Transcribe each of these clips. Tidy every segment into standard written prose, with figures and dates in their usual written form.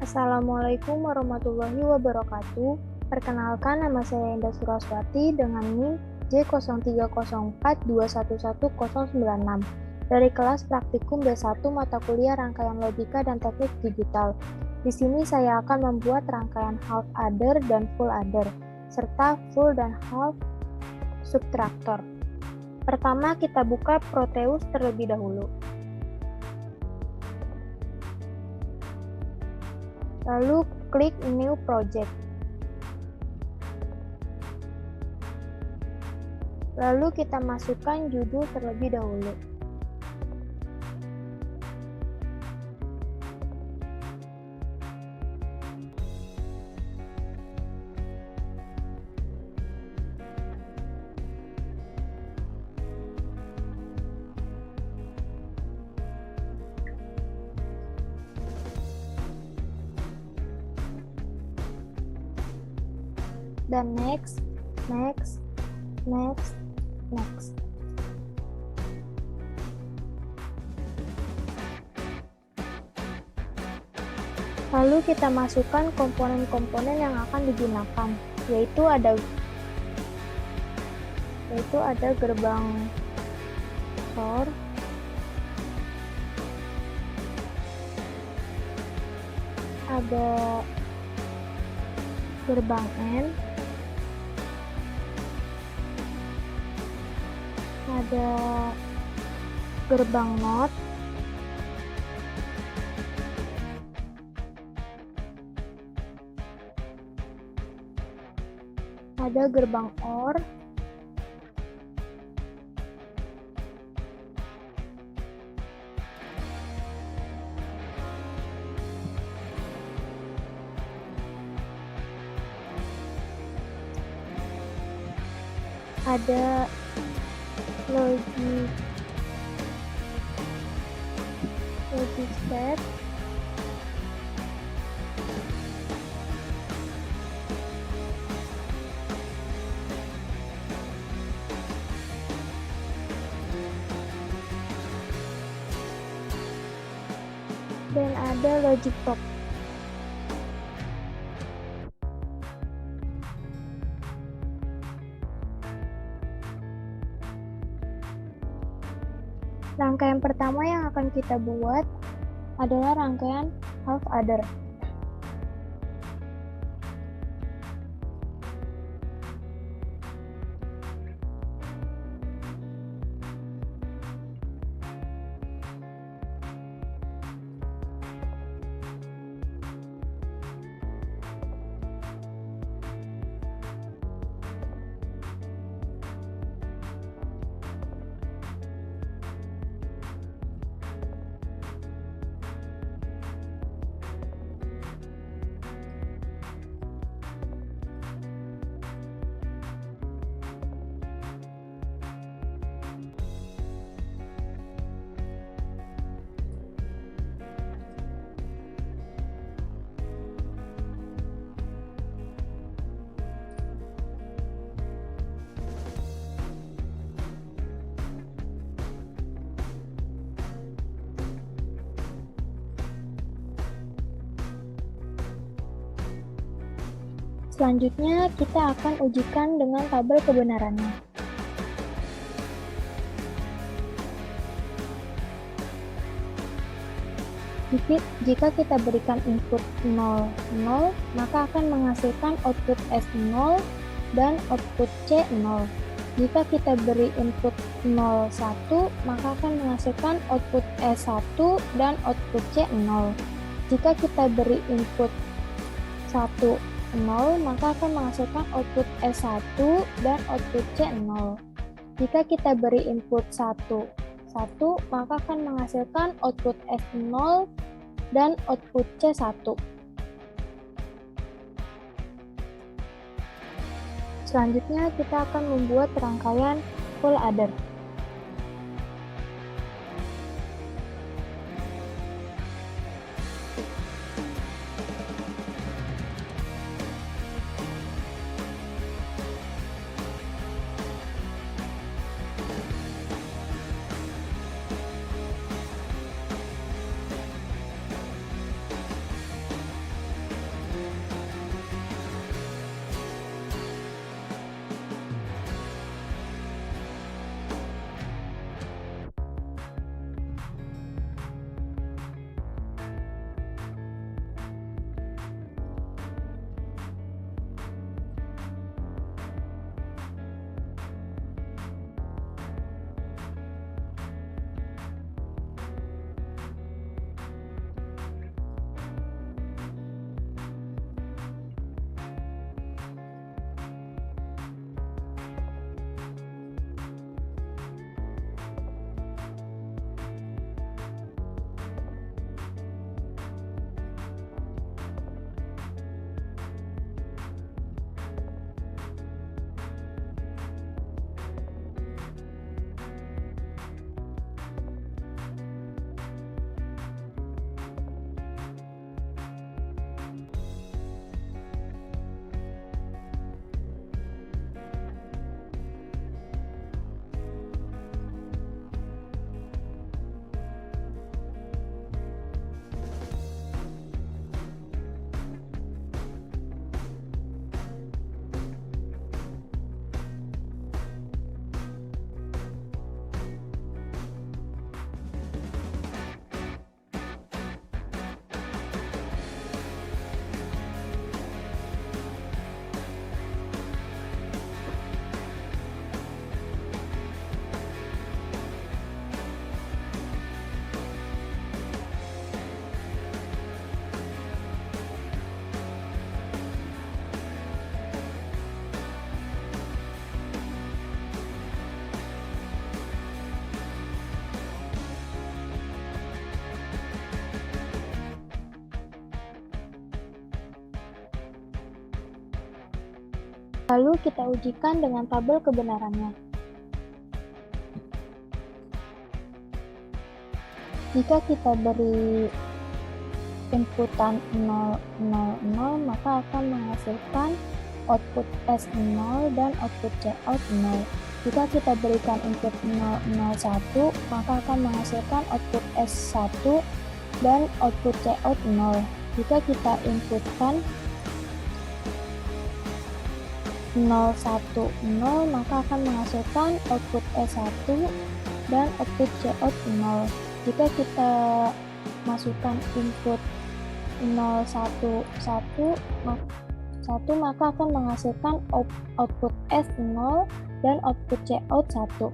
Assalamualaikum warahmatullahi wabarakatuh. Perkenalkan, nama saya Indah Suraswati dengan NIM J0304211096 dari kelas Praktikum B1 mata kuliah Rangkaian Logika dan Teknik Digital. Di sini saya akan membuat rangkaian half adder dan full adder, serta full dan half subtraktor. Pertama, kita buka Proteus terlebih dahulu. Lalu klik New Project. Lalu kita masukkan judul terlebih dahulu. Dan next. Lalu kita masukkan komponen-komponen yang akan digunakan, yaitu ada gerbang SOR, ada gerbang N, ada gerbang NOT, ada gerbang OR, ada logic step, dan ada logic top. Rangkaian pertama yang akan kita buat adalah rangkaian half adder. Selanjutnya, kita akan ujikan dengan tabel kebenarannya. Jika kita berikan input 0, 0, maka akan menghasilkan output S0 dan output C0. Jika kita beri input 0, 1, maka akan menghasilkan output S1 dan output C0. Jika kita beri input 1, 0, maka akan menghasilkan output S1 dan output C0. Jika kita beri input 1, maka akan menghasilkan output S0 dan output C1. Selanjutnya, kita akan membuat rangkaian full adder. Lalu kita ujikan dengan tabel kebenarannya. Jika kita beri inputan 0, 0, 0, maka akan menghasilkan output S0 dan output Cout 0. Jika kita berikan input 0, 0, 1, maka akan menghasilkan output S1 dan output Cout 0. Jika kita inputkan 0, 1, 0, maka akan menghasilkan output S1 dan output Cout 0. Jika kita masukkan input 0, 1, 1, maka akan menghasilkan output S0 dan output Cout 1.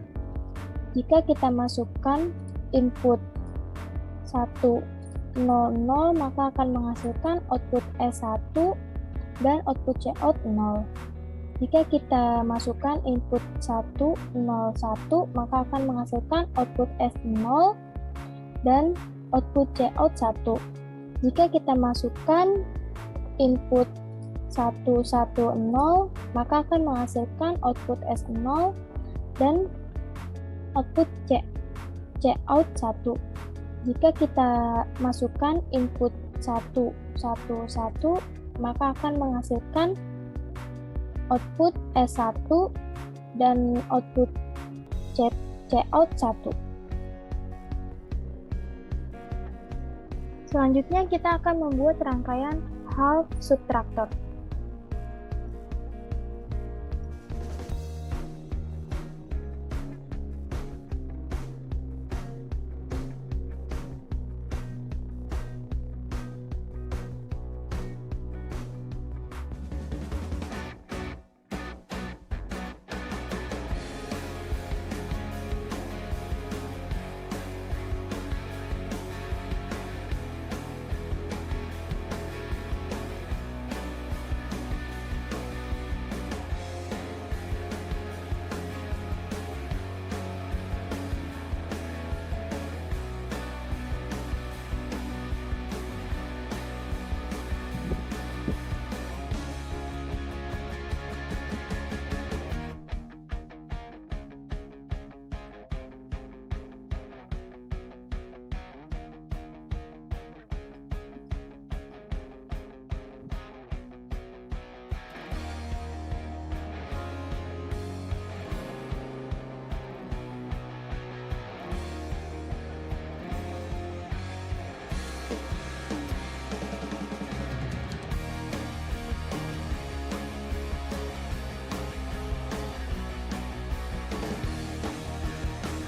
Jika kita masukkan input 1, 0, 0, maka akan menghasilkan output S1 dan output Cout 0. Jika kita masukkan input 1, 0, 1, maka akan menghasilkan output S0 dan output Cout 1. Jika kita masukkan input 1, 1, 0, maka akan menghasilkan output S0 dan output Cout 1. Jika kita masukkan input 1, 1, 1, maka akan menghasilkan output S1 dan output Cout 1. Selanjutnya kita akan membuat rangkaian half subtractor.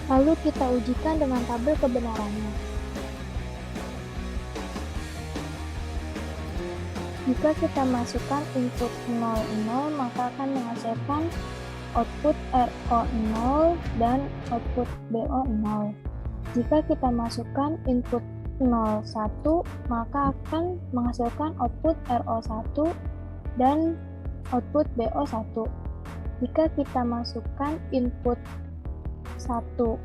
Lalu kita ujikan dengan tabel kebenarannya. Jika kita masukkan input 0, 0, maka akan menghasilkan output RO0 dan output BO0. Jika kita masukkan input 0, 1, maka akan menghasilkan output RO1 dan output BO1. Jika kita masukkan input 1, 0,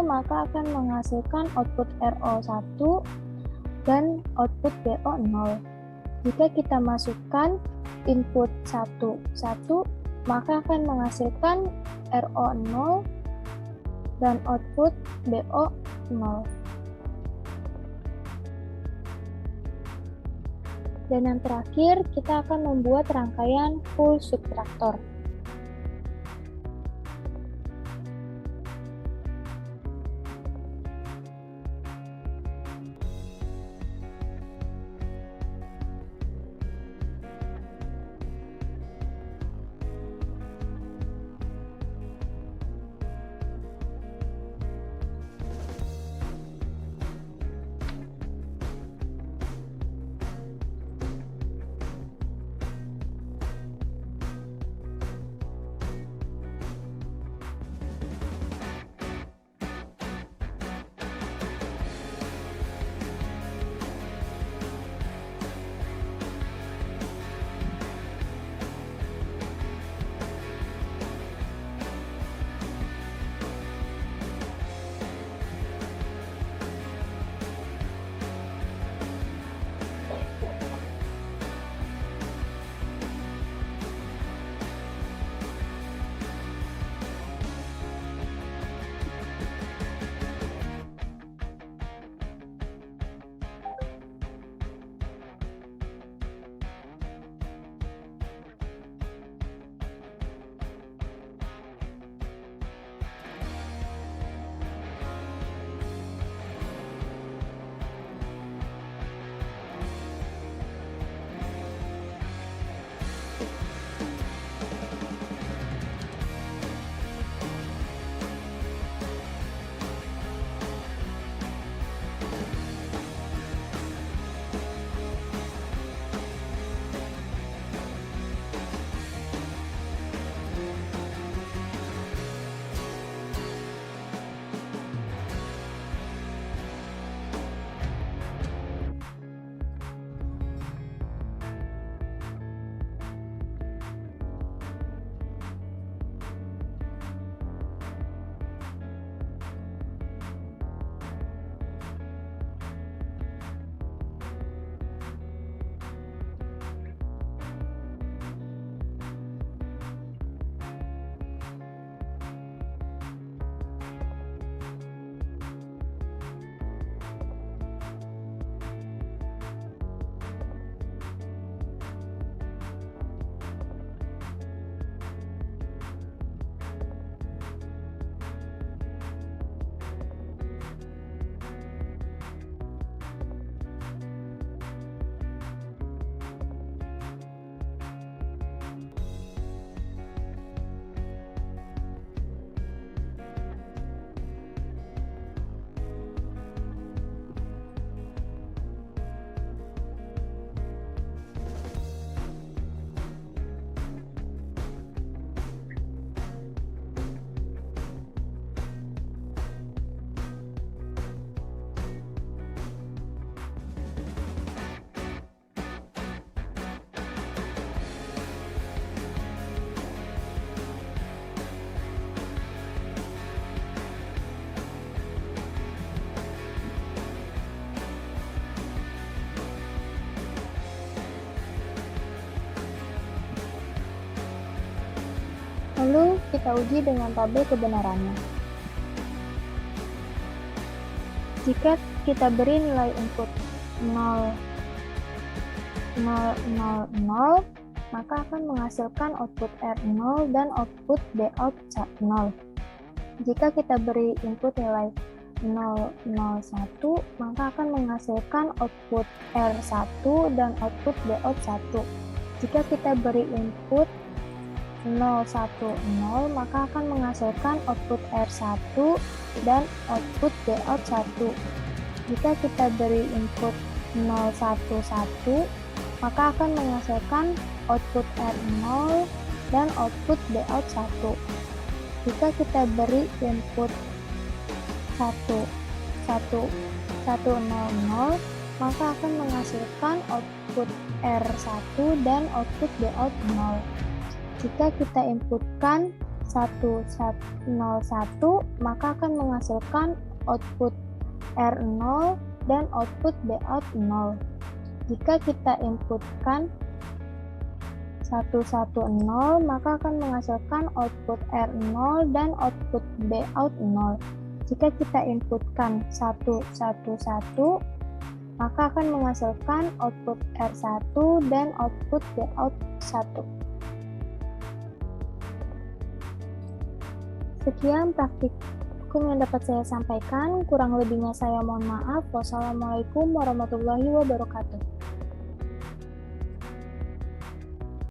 maka akan menghasilkan output RO1 dan output BO0. Jika kita masukkan input 1, 1, maka akan menghasilkan RO0 dan output BO0. Dan yang terakhir, kita akan membuat rangkaian full subtractor. kita uji dengan tabel kebenarannya. Jika kita beri nilai input 0, 0, 0, 0, maka akan menghasilkan output R0 dan output Bout 0. Jika kita beri input nilai 0, 0, 1, maka akan menghasilkan output R1 dan output Bout 1. Jika kita beri input 0, 1, 0, maka akan menghasilkan output R1 dan output Bout 1. Jika kita beri input 0, 1, 1, maka akan menghasilkan output R0 dan output Bout 1. Jika kita beri input 1, 1, 1, 0, 0, maka akan menghasilkan output R1 dan output Bout 0. Jika kita inputkan 1, 1, 0, 1, maka akan menghasilkan output R0 dan output Bout 0. Jika kita inputkan 110, maka akan menghasilkan output R0 dan output Bout 0. Jika kita inputkan 111, maka akan menghasilkan output R1 dan output Bout 1. Sekian praktikum yang dapat saya sampaikan. Kurang lebihnya saya mohon maaf. Wassalamualaikum warahmatullahi wabarakatuh.